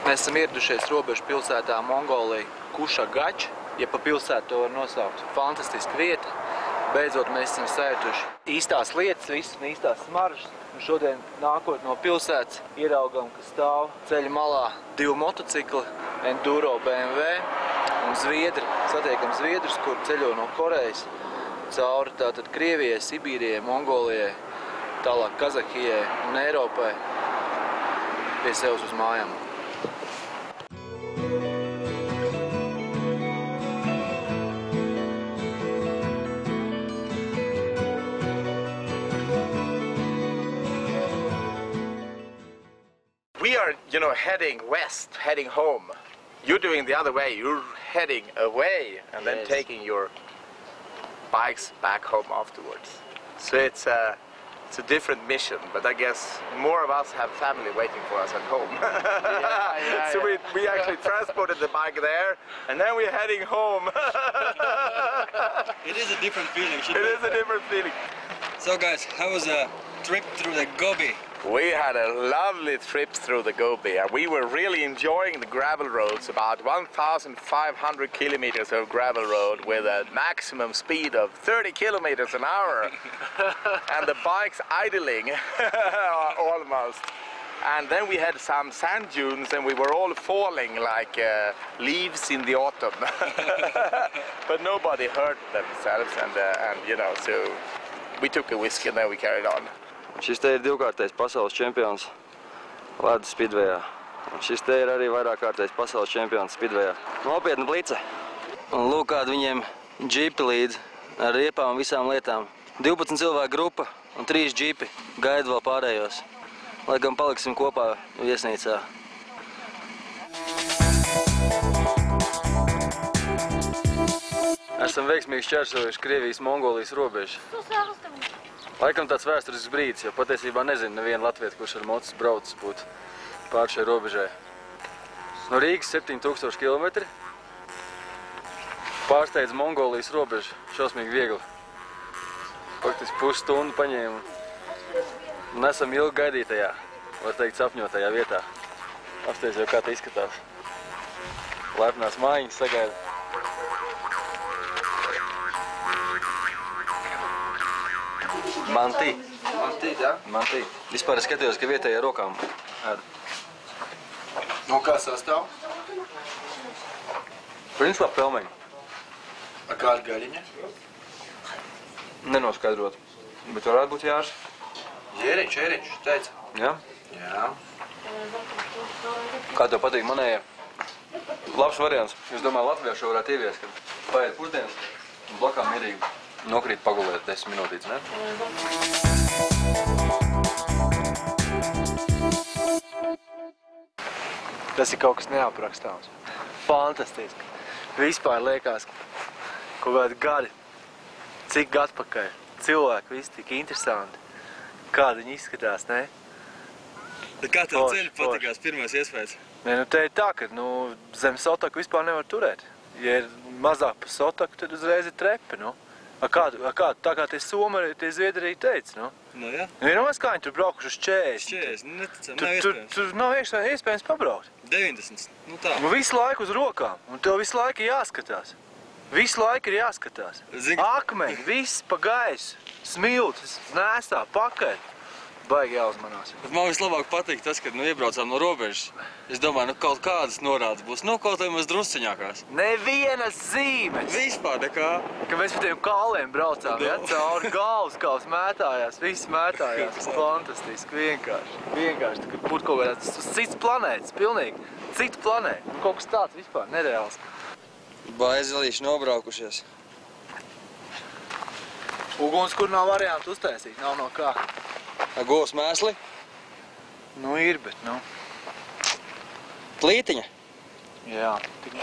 Mēs esam ieradušies robežu pilsētā Mongolija Kušagač, ja pa pilsētu to var nosaukt. Fantastiska vieta. Beidzot mēs esam sajutuši īstās lietas, visas īstās smaržas. Un šodien, nākot no pilsētas, ieraugam, ka stāv ceļa malā 2 motocikli, Enduro BMW un zviedri. Satiekam zviedrus, kur ceļo no Korejas cauri tātad Krievijai, Sibīrijai, Mongolijai, tālāk Kazahijai un Eiropai pie sevis uz mājām. We are, heading west, heading home. You're doing the other way. You're heading away and then taking your bikes back home afterwards. So it's a different mission, but I guess more of us have family waiting for us at home. So we actually transported the bike there, and then we're heading home. It is a different feeling. It is a different feeling. So guys, how was the trip through the Gobi? We had a lovely trip through the Gobi, and we were really enjoying the gravel roads, about 1,500 kilometers of gravel road with a maximum speed of 30 kilometers an hour, and the bikes idling almost. And then we had some sand dunes, and we were all falling like leaves in the autumn. But nobody hurt themselves, and so we took a whiskey and then we carried on. Šis te ir divkārtais pasaules čempions ledus spidvejā. Šis te ir arī vairākkārtais pasaules čempions spidvejā. Nopietna blice. Un lūk, kāda viņiem džipi līdz ar riepām un visām lietām. 12 cilvēku grupa un 3 džipi gaida vēl pārējos. Lai gan paliksim kopā viesnīcā. Esam veiksmīgi šķērsojuši Krievijas-Mongolijas robežu. Laikam tāds vēsturisks brīdis, jo patiesībā nezinu nevienu latvieti, kurš ar mocis braucis būtu pār šai robežai. No Rīgas 7000 km. Pārsteidz Mongolijas robežu. Šausmīgi viegli. Faktiski pusstundu paņēmu. Un esam ilgi gaidītajā, var teikt, sapņotajā vietā. Apsteidz jau kā tā izskatās. Lepnās mājiņas sagaida. Mantī. Mantī, jā? Mantī. Vispār es skatījos, ka vietēji ar rokām ēd. No kā sastāv? Principā pelmeņi. Ar kāda gaļiņa? Nenoskaidrot. Bet varētu būt jārs. Ēriņš, teica. Jā? Jā. Kā tev patīk manējie? Labs variants. Es domāju, latviešu varētu ieviest, kad paiet pusdienas un blakām mierīgi nokrīt pagulēt 10 minūtītes, ne? Tas ir kaut kas neaprakstāms. Fantastiski. Vispār liekas, kaut kādi gadi, cik atpakaļ. Cilvēki visi tik interesanti. Kādi viņi izskatās, ne? Bet kā tev ceļu patikās pirmais iespējas? Nē, te ir tā, ka zem sotaku vispār nevar turēt. Ja ir mazāk pa sotaku, tad uzreiz ir trepi, nu. Tā kā tie somi arī, tie zviedri arī teica, nu. Nu, jā. Vienmēr kā viņi tur braukuši uz 40. 40, neticam, nav iespējams. Tur nav iespējams pabraukt. 90, nu tā. Visu laiku uz rokām, un tev visu laiku ir jāskatās. Visu laiku ir jāskatās. Akmeņi, viss pa gaisu, smiltis, nēsā, pakaļ. Baigi jāuzmanās. Man vislabāk patīk tas, kad iebraucām no robežas. Es domāju, kaut kādas norādes būs, kaut vai maz drusciņākās. Nevienas zīmes! Vispār nekā. Ka mēs pa tiem kaliem braucām, ja? Cauri galvaskauls mētājās, viss mētājās. Fantastiski, vienkārši. Vienkārši, tā kā būtu kaut kāds cits planētas, pilnīgi. Cits planēta. Kaut kas tāds vispār nereāls. Baizelīši nobraukušies. Uguns, kur nav variantu uztaisīt, nav no kā. Govs mēsli? Nu ir, bet Plītiņa? Jā.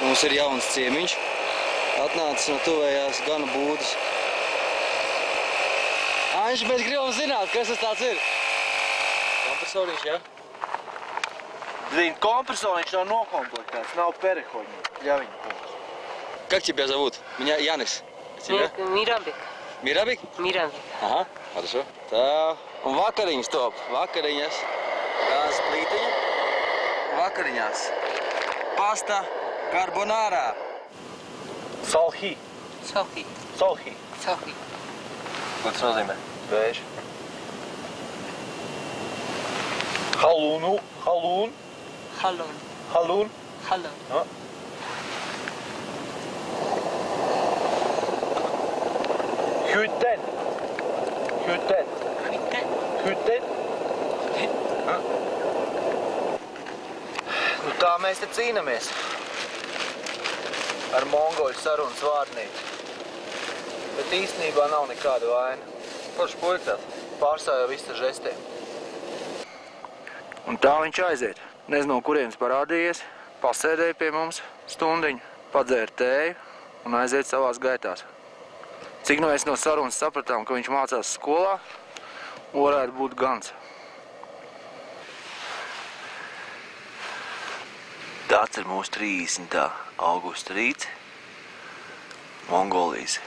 Mums ir jauns ciemiņš. Atnācis no tuvējās gana būdas. Anži, mēs gribam zināt, kas tas tāds ir. Kompresoriņš, jā? Блин, kompresoriņš nav nokomplektēts, nav perehoņi. Ļaviņa kungs. Как тебя зовут? Меня Янис. Тебя? Mirabik. Mirabik? Mirabik. Aha, хорошо. Tā. Un vakariņas top. Vakariņas. Gāzes plītiņa. Vakariņās. pasta carbonara. Salhi. Salhi. Salhi. Salhi. Ko tas nozīmē? Vējš. Halūnu. Halūn. Halon. Halūn. Halon. Ja. Hytten. Hytten. Hytten. Hytten. Ja. Nu tā mēs te cīnamies. Ar mongoļu sarunas vārnīcu. Bet īstenībā nav nekāda vaina. Forši puiktās. Pārstāv jau viss ar žestiem. Un tā viņš aiziet. Nezinu, no kurienes parādījies, pasēdēja pie mums stundiņu, padzēra tēju un aiziet savās gaitās. Cik nu mēs no sarunas sapratām, ka viņš mācās skolā, varētu būt gans. Tāds ir mūsu 30. augusta rīts Mongolijas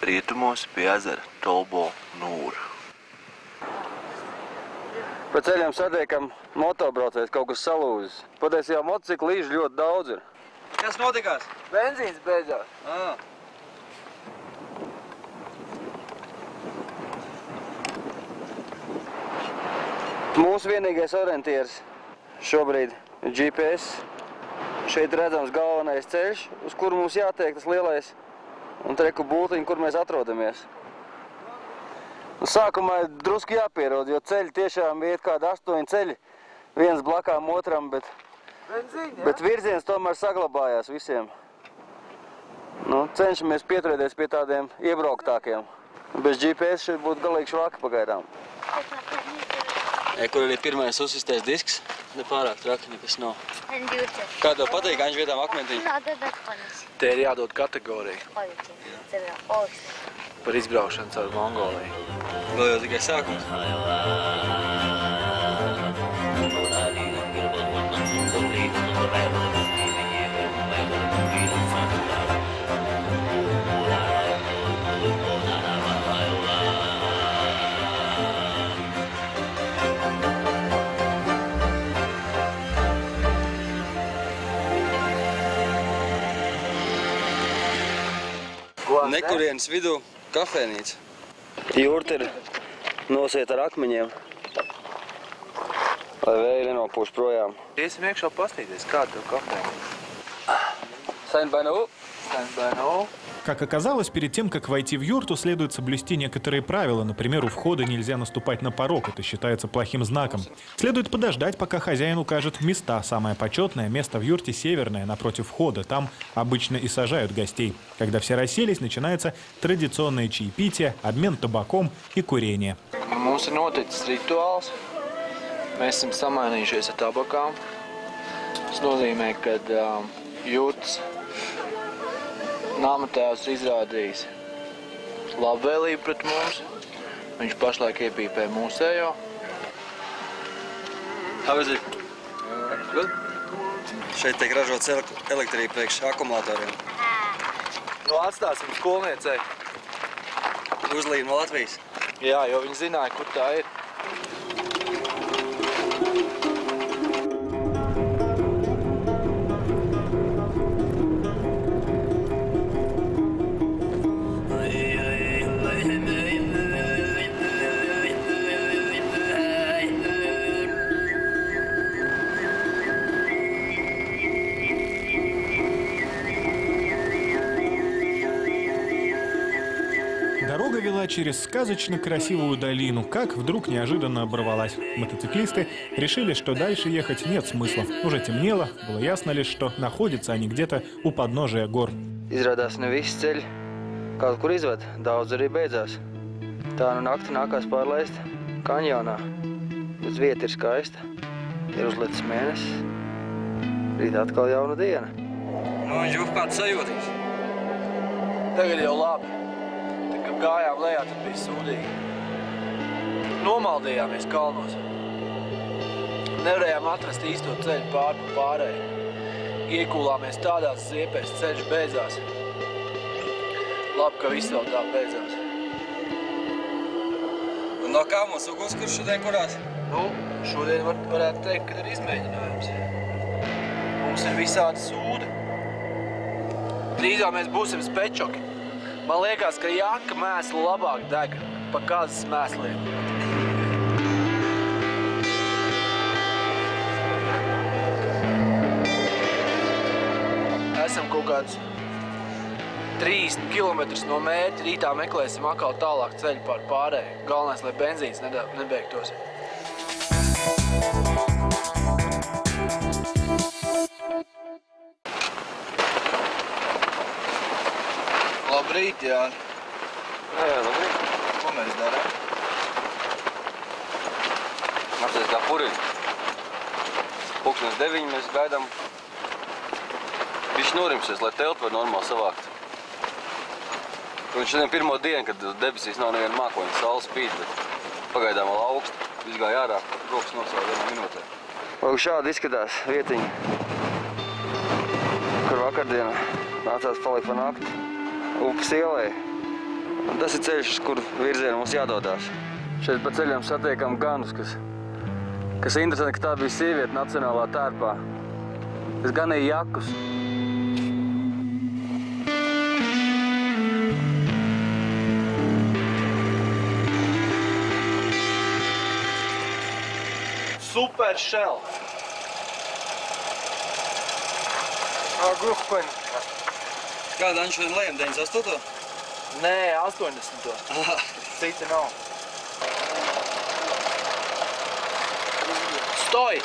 rietumos pie ezera Tolbo Nūra. Pa ceļam satiekam motobraucējs, kaut kas salūzis. Patiesībā motociklu līži ļoti daudz ir. Kas notikās? Benzīns beidzās. Mūsu vienīgais orientieris šobrīd ir GPS. Šeit redzams galvenais ceļš, uz kuru mums jātiek tas lielais, un treku būtiņu, kur mēs atrodamies. Sākumā ir drusku jāpierod, jo ceļi tiešām iet kādi 8 ceļi, viens blakām otram, bet virziens tomēr saglabājās visiem. Nu, cenšamies pieturēties pie tādiem iebrauktākiem. Bez GPS šeit būtu galīgi švaki pagaidām. Kur ir pirmais uzsistais disks, nepārāk traki nekas nav. Kā tev patīk Aņš vietām akmentiņi? Te ir jādod kategorija par izbraukšanu caur Mongoliju. Vēl jau tikai sākums. Nekurienes vidū kafēnīca. Jurta ir nosiet ar akmeņiem, lai vēja nenopūš projām. Iesim iekšā pastīties, kāda tev kafēnīca? Stand by now. Stand by now. Как оказалось, перед тем, как войти в юрту, следует соблюсти некоторые правила. Например, у входа нельзя наступать на порог, это считается плохим знаком. Следует подождать, пока хозяин укажет места. Самое почетное место в юрте северное, напротив входа. Там обычно и сажают гостей. Когда все расселись, начинается традиционное чаепитие, обмен табаком и курение. Mums ir noticis rituāls. Mēs esam samainījušies ar tabakām. Tas nozīmē, ka jurtas Nāmatēvs ir izrādījis labvēlību pret mums. Viņš pašlaik iepīpē mūsējo. How is it? Good? Šeit tiek ražots elektrība priekš akumulatoriem. Nu, atstāsim skolniecei. Uzlīd no Latvijas. Jā, jo viņi zināja, kur tā ir. Дорога вела через сказочно красивую долину, как вдруг неожиданно оборвалась. Мотоциклисты решили, что дальше ехать нет смысла. Уже темнело, было ясно лишь, что находятся они где-то у подножия гор. Izrādās ne visi ceļi kaut kur izved, daudz arī beidzās. Tā nu nakti nākās pārlaist kanjonā. Uz vieta ir skaista, ir uzlicis mēnesis, rīt atkal jauna diena. Nu, viņš jau kāds sajūtīs. Tagad jau labi. Tā kā gājām lejā, tad bija sūdīgi. Nomaldījāmies kalnos. Nevarējām atrast īsto ceļu pār pa pārēju. Iekūlāmies tādās ziepēs, ceļš beidzās. Labi, ka viss vēl tā beidzās. Un no kā mums ugunskurs šodien kurās? Nu, šodien varētu teikt, ka ir izmēģinājums. Mums ir visādi sūdi. Drīzāk mēs būsim spečoki. Man liekas, ka jaka mēsli labāk deg pa kazas mēsliem. Esam kaut kādus 30 kilometrus no mērķa. Rītā meklēsim atkal tālāk ceļu pār pārēju. Galvenais, lai benzīns nebeigtos. Labrīt, Jāni. Jā, labrīt. Ko mēs darām? Apsies kā puriņi. Pulkstens 9 mēs gaidām. Viņš norimsies, lai telti var normāli savākt. Un šodien pirmo dienu, kad debesīs nav neviena mākoņa, saule spīd, bet pagaidām vēl augstu. Viss gāja ārā, rokas nosauca 1 minūtē. Lūk, šādi izskatās vietiņa, kur vakardienā nācās palikt pa nakti upes ielai. Un tas ir ceļš, uz kur virzienu mums jādodās. Šeit pa ceļam satiekam ganus, kas interesanti, ka tā bija sieviete nacionālā tērpā. Es ganīju jakus. Super shell. Gruhpaņi. Kāda Aņš šodien lejam, 98? Nē, 80. Cita nav. Stoj!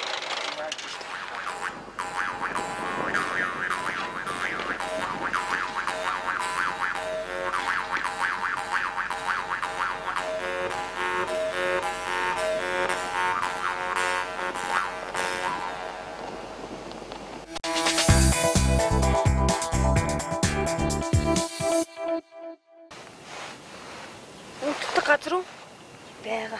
Катру? Бега.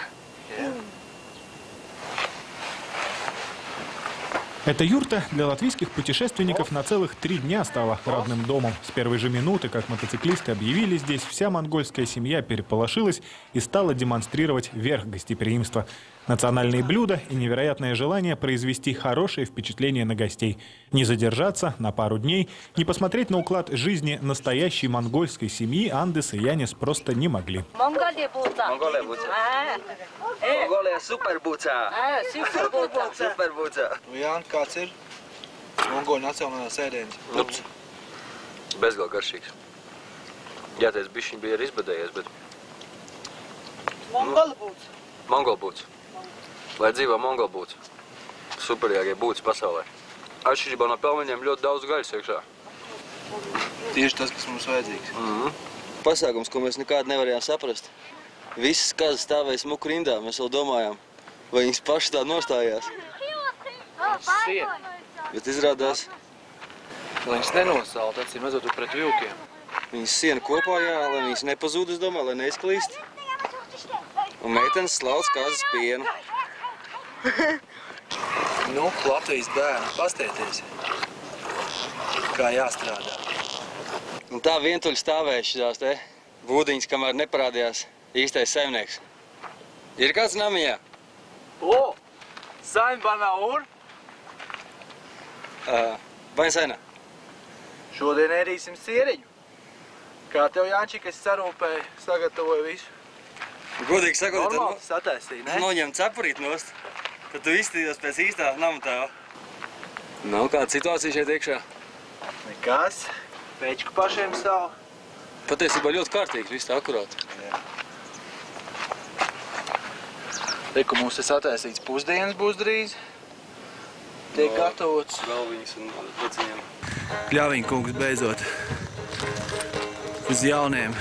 Эта юрта для латвийских путешественников на целых 3 дня стала родным домом. С первой же минуты, как мотоциклисты объявили здесь, вся монгольская семья переполошилась и стала демонстрировать верх гостеприимства. Национальные блюда и невероятное желание произвести хорошее впечатление на гостей. Не задержаться на пару дней, не посмотреть на уклад жизни настоящей монгольской семьи Андес и Янис просто не могли. Mongolia būtā. Mongolija būtā. Mongolija super būtā. Super būtā. Super būtā. Jāni, kāds ir Mongoļu nacionālais ēdiens? Nups. Bezgal garšīgs. Jāteic, bišķiņ bija arī izbadējies, bet... Mongol būtā. Mongol būts. Lai dzīvo Mongol būts. Superīgākie būts pasaulē. Atšķirībā no pelmeņiem ļoti daudz gaļas iekšā. Tieši tas, kas mums vajadzīgs. Pasākums, ko mēs nekādi nevarējām saprast. Visas kazas stāvēja smuku rindā, mēs vēl domājām, vai viņas paši tā nostājās. Bet izrādās, Lai viņas nenosalt, acīm redzot pret vilkiem. viņas siena kopā, jā, lai viņas nepazūd, es domāju, lai neizklīst. Un meitenes slauc kazas pienu. Nu, Latvijas bērni, pasteities, kā jāstrādā. Un tā vientuļi stāvēja šitās te būdiņas, kamēr neparādījās īstais saimnieks. Ir kāds namiņā? O! Saimba Naur! Baņsaina. Šodien ēdīsim sieriņu. Kā tev, Jāņčik, es sarūpēju, sagatavoju visu. Godīgi sakot, Normāli sataisīja, ne? noņem cepurīt nost, tad tu izstījos pēc īstā namatēva. Nav kāda situācija šeit iekšā? Nekas. Pēčku pašiem savu. Patiesībā ļoti kārtīgi, viss tā akurāti. Reku mums ir sataisīts pusdienas būs drīz. Tiek gatavots. Galviņas un leciņiem. Kļaviņ kungs beidzot uz jauniem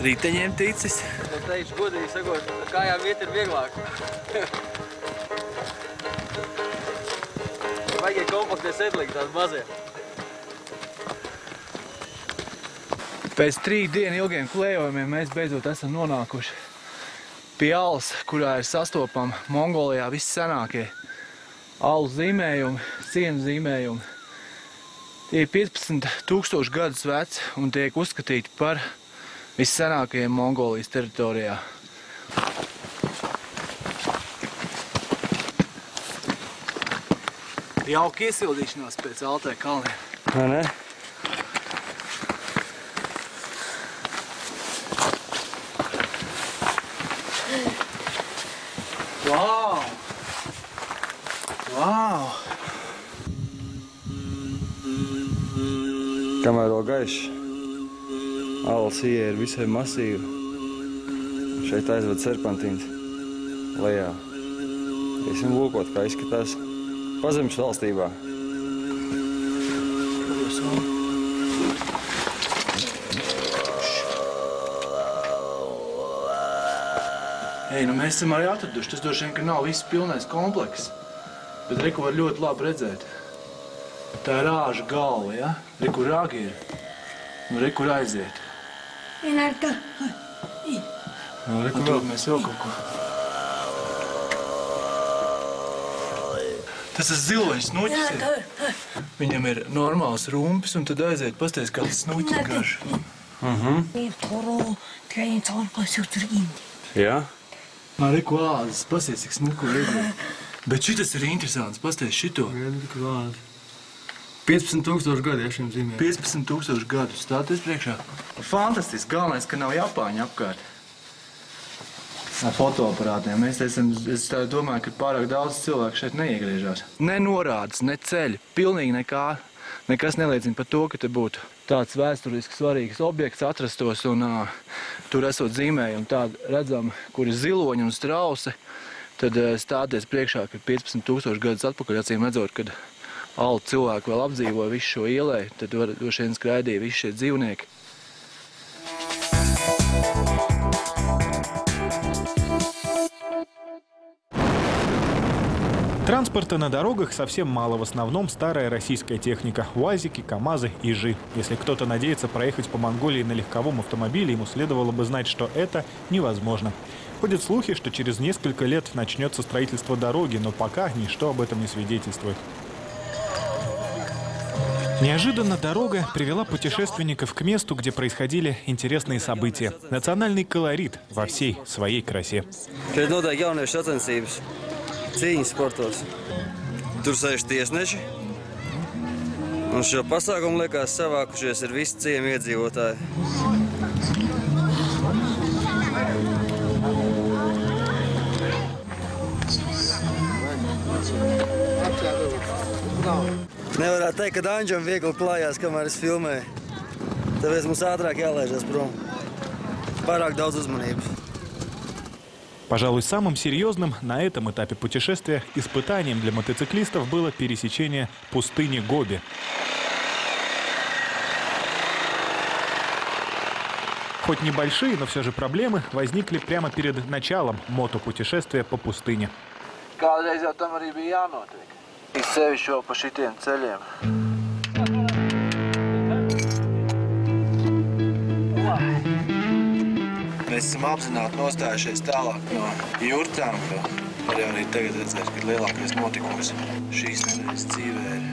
riteņiem ticis. Es teikšu, godīgi sakot, kājām iet ir vieglāk. Vajag kompaktie sedlīgi tādi mazie. Pēc 3 dienu ilgiem klējojumiem mēs beidzot esam nonākuši pie alas, kurā ir sastopama Mongolijā vissenākie alu zīmējumi, sienu zīmējumi. Tie ir 15,000 gadus veci un tiek uzskatīti par vissenākajiem Mongolijas teritorijā. Jauka iesildīšanās pēc Altē kalniem. Vai ne? Vau! Vau! Kamēr vēl gaišs, Allas ieja ir visai masīva. Šeit aizved serpentīns lejā. Iesim lūkot, kā izskatās Pazemes valstībā. Ei, nu mēs esam arī atraduši. Tas droši vien, ka nav viss pilnais komplekss. Bet reku var ļoti labi redzēt. Tā ir rāža galva, ja? Reku rāgi ir. Un reku ir aiziet. Un reku vēl mēs vēl kaut ko. Tas ir zilvaņš snuķis ir. Viņam ir normāls rumpis un tad aiziet pasties kāds snuķis garš. Jā? Reku āzes, pasties, cik smuku redzēt. Bet šitas ir interesants, pasties šito. 15,000 gadu, ja šiem zīmēm. 15,000 gadu stāties priekšā. Fantastiski, galvenais, ka nav Japāņu apkārt. Ar fotoaparātiem. Es tā domāju, ka pārāk daudz cilvēku šeit neiegriežās. Ne norādes, ne ceļi, pilnīgi nekā. Nekas neliecina par to, ka te būtu tāds vēsturiski svarīgs objekts atrastos un tur esot zīmējumi tādi redzami, kur ir ziloņi un strausi. Tad stāties priekšā, ka 15,000 gadus atpakaļ, acīm redzot, kad Altu cilvēki vēl apdzīvoja visu šo ielēju, tad droši vien skraidīja visi šie dzīvnieki. Транспорта на дорогах совсем мало, в основном старая российская техника – УАЗики, КАМАЗы, ИЖи. Если кто-то надеется проехать по Монголии на легковом автомобиле, ему следовало бы знать, что это невозможно. Ходят слухи, что через несколько лет начнется строительство дороги, но пока ничто об этом не свидетельствует. Неожиданно дорога привела путешественников к месту, где происходили интересные события. Национальный колорит во всей своей красе. Cīņas sportos. Tur sēž tiesneši. Un šo pasākumu liekas savākušies ir visi ciemi iedzīvotāji. Nevarētu teikt, ka Anģam viegli klājās, kamēr es filmēju. Tāpēc mums ātrāk jālaižas prom. Pārāk daudz uzmanības. Пожалуй, самым серьезным на этом этапе путешествия испытанием для мотоциклистов было пересечение пустыни Гоби. Хоть небольшие, но все же проблемы возникли прямо перед началом мотопутешествия по пустыне. Kādreiz jau tam arī bija jānotiek. Sevišķi vēl pa šitiem ceļiem. Mēs esam apzināti nostājušies tālāk no jurtām, ka var arī tagad redzēt, ka lielākais notikums šīs nedēļas dzīvē ir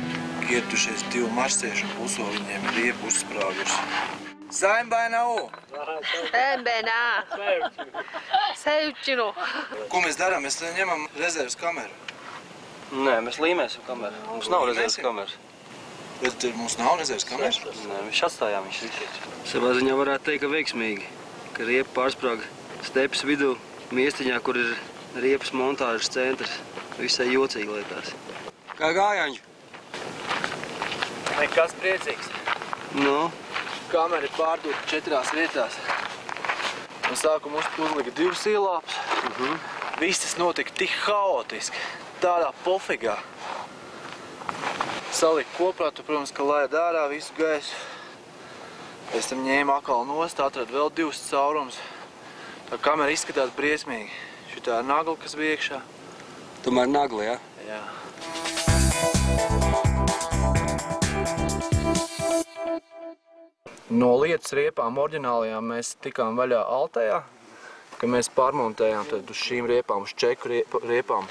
kirtušies 2 mašsieši un puso viņiem ir riepa uzsprāgusi. Saimbainau! Saimbainā! Saimčinu! Ko mēs darām? Mēs ņemam rezerves kameru. Nē, mēs līmēsim kameru. Mums nav rezerves kameras. Bet mums nav rezerves kameras? Nē, mēs atstājām viņš visi. Savā ziņā varētu teikt, ka veiksmīgi. Ka riepa pārsprāga stepes vidū, miestiņā, kur ir riepas montāžas centrs. Visai jocīgi liekas. Kā gāja, Anģi? Nekas priecīgs. Nu? Kamera ir pārdota 4 vietās. No sākuma uzlika 2 ielāpus. Viss tas notika tik haotiski, tādā pofigā. Salika kopā, tu, protams, ka laida ārā visu gaisu. Pēc tam ņēma atkal nost, atrada vēl 2 caurumus. Tā kamera izskatās briesmīgi. Šitā ir nagla, kas bija iekšā. Tomēr nagla, ja? Jā. No lietas riepām oriģinālajām mēs tikām vaļā Altējā, ka mēs pārmontējām tad uz šīm riepām, uz čeku riepām.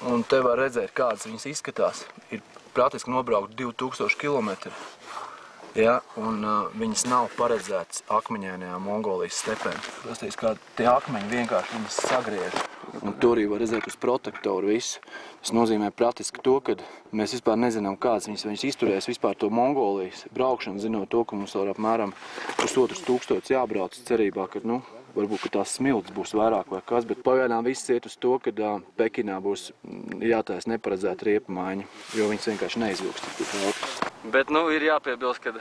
Un te var redzēt, kādas viņas izskatās. Ir praktiski nobraukt 2000 kilometri. Ja, un viņas nav paredzētas akmeņainajām Mongolijas stepēm. Prasties, kā tie akmeņi vienkārši viņas sagriež. Un tur arī var redzēt uz protektoru visu. Tas nozīmē praktiski to, ka mēs vispār nezinām, kāds viņas izturēs vispār to Mongolijas braukšanu, zinot to, ka mums vēl apmēram 1500 jābrauc cerībā, ka, varbūt, ka tās smilts būs vairāk vai kas, bet pagaidām viss iet uz to, ka Pekinā būs jātaisa neparedzēta riepu maiņa, jo viņas vienkārši neizvilks. Bet, ir jāpiebilst, ka,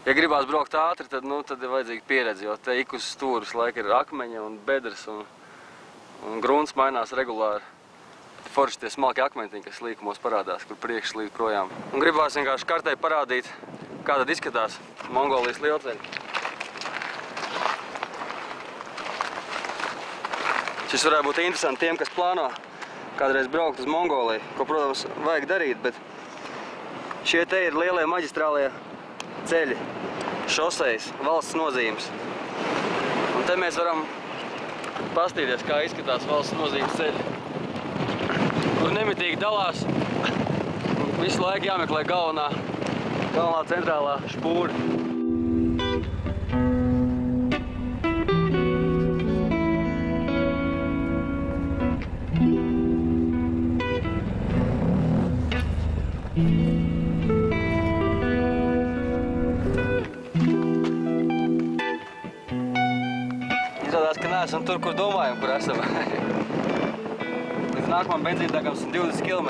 ja gribās braukt ātri, tad ir vajadzīga pieredze, jo te ik uz stūras laika ir akmeņi un bedres un grunts mainās regulāri. Forši tie smalki akmentiņi, kas līkumos parādās, kur priekš slīd projām. Un gribās vienkārši kartei parādīt, kā tad izskatās Mongolijas lielceļi. Šis varētu būt interesanti tiem, kas plāno kādreiz braukt uz Mongoliju, ko, protams, vajag darīt, bet šie te ir lielie maģistrālie ceļi, šosejas, valsts nozīmes. Un te mēs varam pastīties, kā izskatās valsts nozīmes ceļi. Tur nemitīgi dalās. Visu laiku jāmeklē galvenā centrālā špūra. Izrādās, ka neesam tur, kur domājam, kur esam. Līdz nākamam benzīntakam 120 km.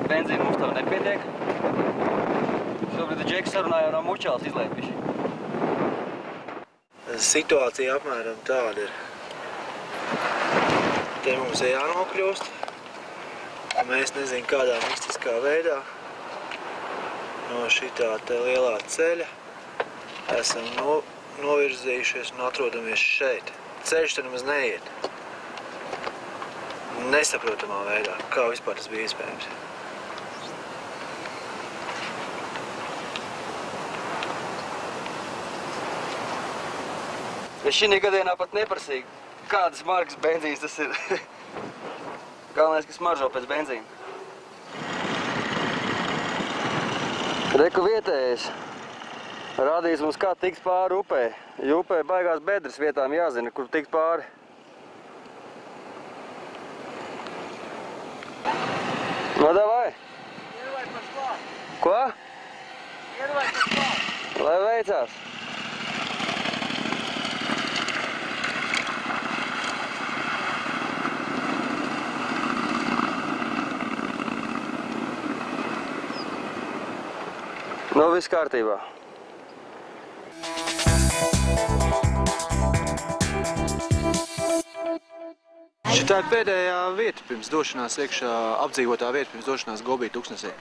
Benzīna mums tev nepietiek. Šobrīd Džeks sarunāja no Mučāls izlēpiši. Situācija apmēram tāda ir. Te mums ir jānokļūst. Mēs nezinām, kādā mistiskā veidā no šitā te lielā ceļa esam novirzījušies un atrodamies šeit. Ceļš te nemaz neiet. Nesaprotamā veidā, kā vispār tas bija iespējams. Es šī gadienā pat neprasīju, kādas markas benzīns tas ir. Galvenais, ka smaržo pēc benzīna. Reku vietējais rādīs mums, kā tikt pāri upē. Jo upē baigās bedres vietām jāzina, kur tikt pāri. No, davai! Iervai pa šlāt! Ko? Iervai pa šlāt! Lai veicās! Viss kārtībā. Šitā ir pēdējā vieta pirms došanās iekšā, apdzīvotā vieta pirms došanās Gobi tuksnesī.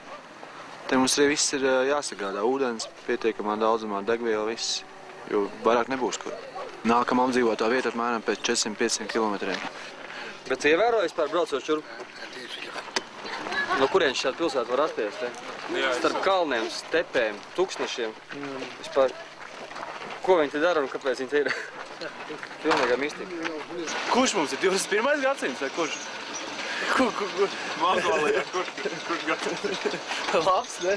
Te mums arī viss ir jāsagādā ūdens, pietiekamā daudzumā degviela, viss, jo vairāk nebūs kur. Nākamā apdzīvotā vieta apmēram pēc 400-500 km. Bet tu ievēroji vispār braucot šurp? No kurienes šāda pilsēta var rasties te? Starp kalniem, stepēm, tuksnešiem. Vispār, ko viņi te dara un kāpēc viņi te ir? Pilnīgā mistika. Kurš mums ir 21. gadsimts vai kurš? Mongolijā, kurš gadsimts? Labs, ne?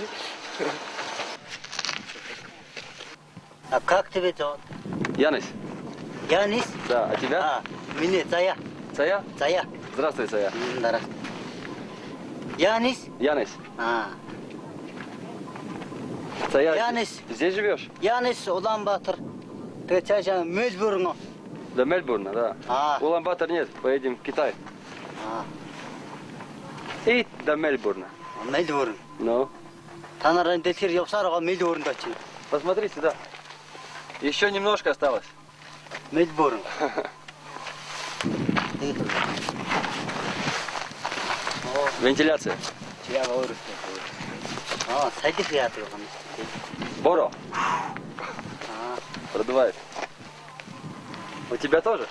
А как тебя зовут? Янис. Янис? Да, а тебя? Меня Цая. Цая? Цая. Здравствуй, Цая. Здравствуй. Янис? Янис. Цая, Янис. здесь живешь? Янис Улан-Батор. Ты сейчас Мельбурн. До Мельбурна, да. Улан-Батор нет, поедем в Китай. И до Мельбурна. Мельбурн. Ну? Танаран Дельтир Йовсарова Мельбурн дочи. Посмотри сюда. Еще немножко осталось. Мельбурн. Вентиляция. Сайтифиат. Боро. Продувает. У тебя тоже?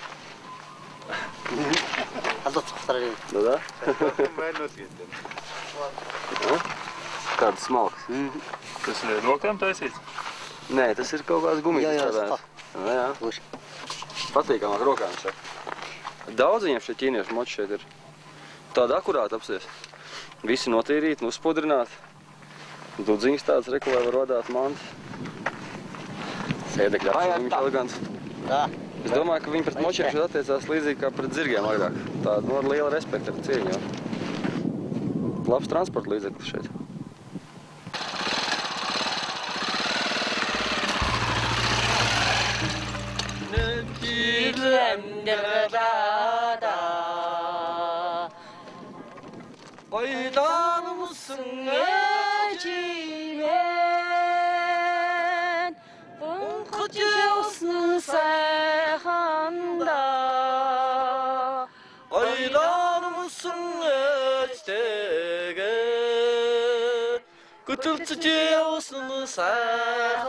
Ну да? Kāds smalks. Tas ir rokām taisīts? Nē, tas ir kaut kāds gumijas strādājums. Jā. Patīkamāk rokām šeit. Daudz viņiem šeit ķīniešu moči šeit ir. Tāda akurāta apsies. Visi notīrīti, uzpudrināti. Dudziņas tādas reku, lai var vadāt mantas. Sēdekļi apšķirīgi, viņš elegants. Да. Es domāju, ka viņi pret močiem šeit attiecās līdzīgi kā pret zirgiem agrāk. Tāda ar liela respekta ar cieņu. Labs transporta līdzeklis šeit. Oydan mısın ecimen Bunkucusunu sayhanda Oydan mısın ecimen Kutultucusunu sayhanda